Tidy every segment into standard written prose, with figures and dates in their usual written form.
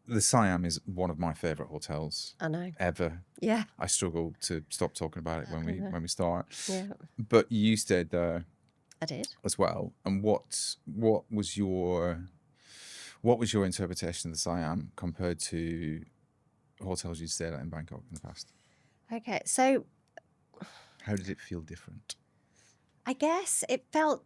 the Siam is one of my favourite hotels I know. ever. Yeah. I struggle to stop talking about it when we start. Yeah. But you stayed there I did. as well. And what was your interpretation of the Siam compared to hotels you stayed at in Bangkok in the past? Okay. So How did it feel different? I guess it felt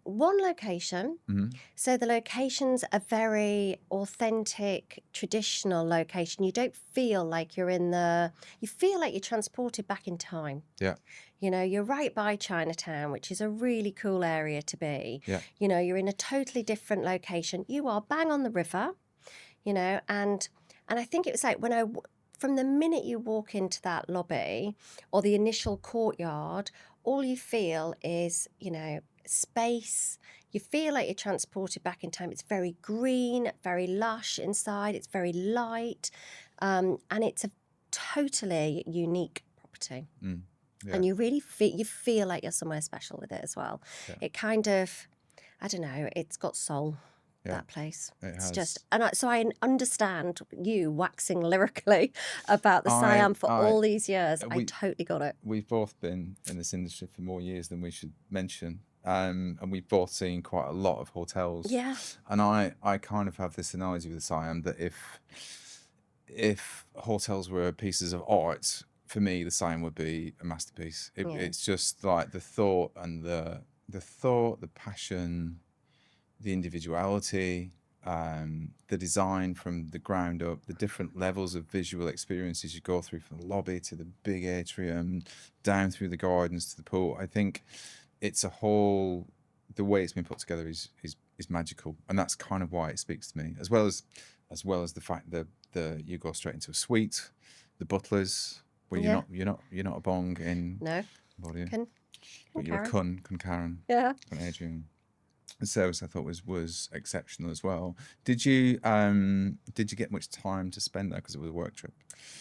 one location. Mm-hmm. So the location's a very authentic, traditional location. You don't feel like you feel like you're transported back in time. Yeah. You know, you're right by Chinatown, which is a really cool area to be. Yeah. You know, you're in a totally different location. You are bang on the river, you know, and I think it was like from the minute you walk into that lobby or the initial courtyard, all you feel is, you know, space. You feel like you're transported back in time. It's very green, very lush inside. It's very light, and it's a totally unique property. Yeah. And you really feel like you're somewhere special with it as well. Yeah. It kind of, I don't know, it's got soul. Yeah. That place. It It's has. just, so I understand you waxing lyrically about the Siam for all these years. I totally got it. We've both been in this industry for more years than we should mention. And we've both seen quite a lot of hotels. Yeah. And I kind of have this analogy with the Siam that if hotels were pieces of art, for me, the Siam would be a masterpiece. It's just like the thought and the passion, the individuality, the design from the ground up, the different levels of visual experiences you go through from the lobby to the big atrium, down through the gardens to the pool. I think it's the way it's been put together is magical, and that's kind of why it speaks to me, as well as the fact that you go straight into a suite, the butlers, where you're not a bong in body, but you're a Karen. Karen Adrian. The service I thought was exceptional as well. Did you get much time to spend there because it was a work trip?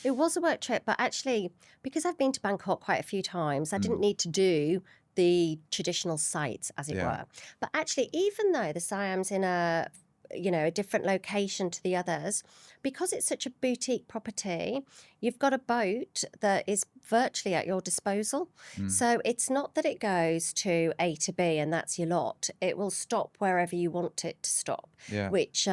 It was a work trip, but actually, because I've been to Bangkok quite a few times, I didn't need to do the traditional sites, as it were. But actually, even though the Siam's in a different location to the others, because it's such a boutique property, you've got a boat that is virtually at your disposal. So it's not that it goes to A to B and that's your lot. It will stop wherever you want it to stop, which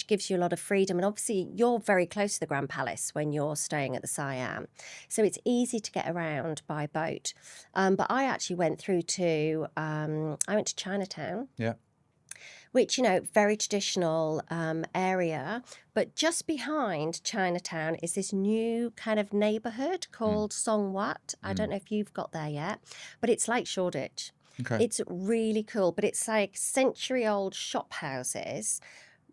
gives you a lot of freedom. And obviously, you're very close to the Grand Palace when you're staying at the Siam. So it's easy to get around by boat. But I actually went through to, I went to Chinatown. Yeah. Which, very traditional area. But just behind Chinatown is this new kind of neighbourhood called Songwat. I don't know if you've got there yet, but it's like Shoreditch. Okay. It's really cool, but it's like century-old shop houses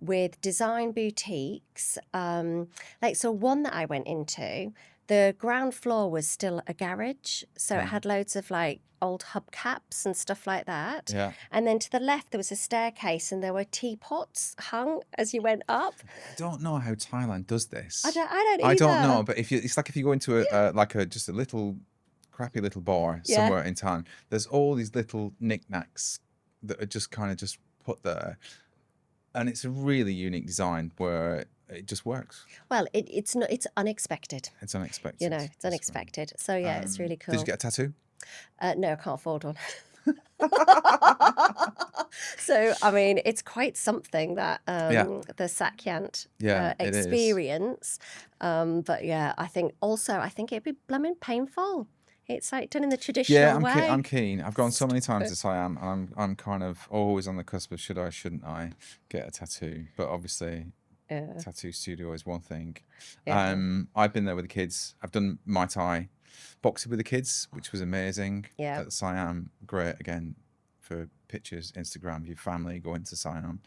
with design boutiques. So one that I went into, the ground floor was still a garage. So it had loads of like old hubcaps and stuff like that. Yeah. And then to the left, there was a staircase and there were teapots hung as you went up. I don't know how Thailand does this. I don't either. I don't know, but it's like if you go into just a little crappy little bar somewhere in town, there's all these little knickknacks that are just kind of just put there. And it's a really unique design where it just works. Well, it's unexpected. It's unexpected. It's unexpected. So yeah, it's really cool. Did you get a tattoo? No, I can't afford one. So, I mean, it's quite something that the Sakyant experience. But yeah, I think it'd be blooming painful. It's like done in the traditional way. Yeah, I'm keen. I've gone so many times to Siam, and I'm kind of always on the cusp of should I, shouldn't I get a tattoo? But obviously, tattoo studio is one thing. I've been there with the kids. I've done Muay Thai boxing with the kids, which was amazing. Yeah. At Siam, great again for pictures, Instagram. Your family going to Siam,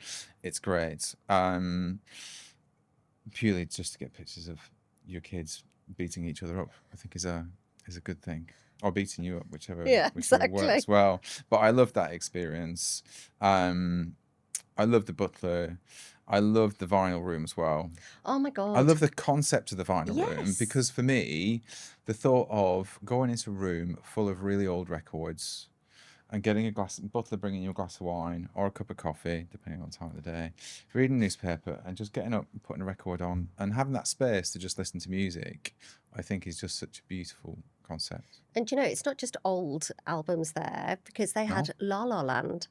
it's great. Purely just to get pictures of your kids beating each other up, I think is a good thing, or beating you up, whichever works well. But I love that experience. I love the butler. I love the vinyl room as well. Oh my God. I love the concept of the vinyl room, because for me, the thought of going into a room full of really old records and getting a butler bringing you a glass of wine or a cup of coffee, depending on the time of the day, reading a newspaper and just getting up and putting a record on and having that space to just listen to music, I think is just such a beautiful concept. And it's not just old albums there, because they No? had La La Land.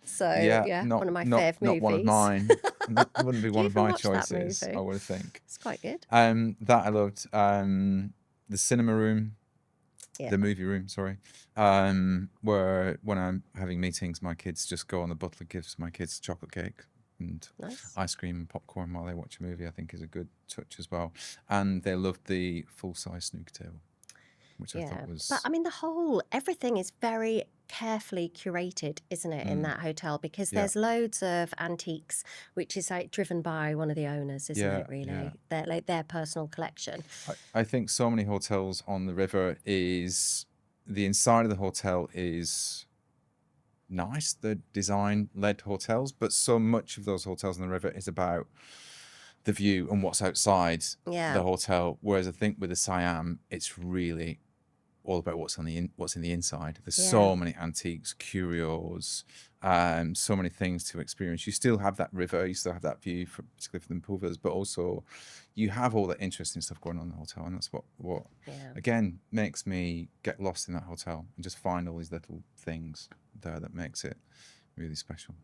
So, Yeah, yeah, one of my not fave movies. one of mine. It wouldn't be Do one you of even my watch that choices, movie? I would think. It's quite good. That I loved. The cinema room, Yeah. the movie room, sorry. Where when I'm having meetings, my kids just go on. The butler gives my kids chocolate cake and Nice. ice cream and popcorn while they watch a movie. I think is a good touch as well. And they loved the full-size snooker table, which I Yeah. thought was. But I mean, everything is very carefully curated, isn't it, in that hotel? Because Yeah. there's loads of antiques, which is like driven by one of the owners, isn't Yeah, it, really? yeah. They're like their personal collection. I think so many hotels on the river is the inside of the hotel is nice, the design-led hotels, but so much of those hotels on the river is about the view and what's outside Yeah. the hotel. Whereas I think with the Siam, it's really all about what's in the inside. There's so many antiques, curios, so many things to experience. You still have that river, you still have that view, particularly from the pool villas, but also you have all that interesting stuff going on in the hotel, and that's what again makes me get lost in that hotel and just find all these little things there that makes it really special.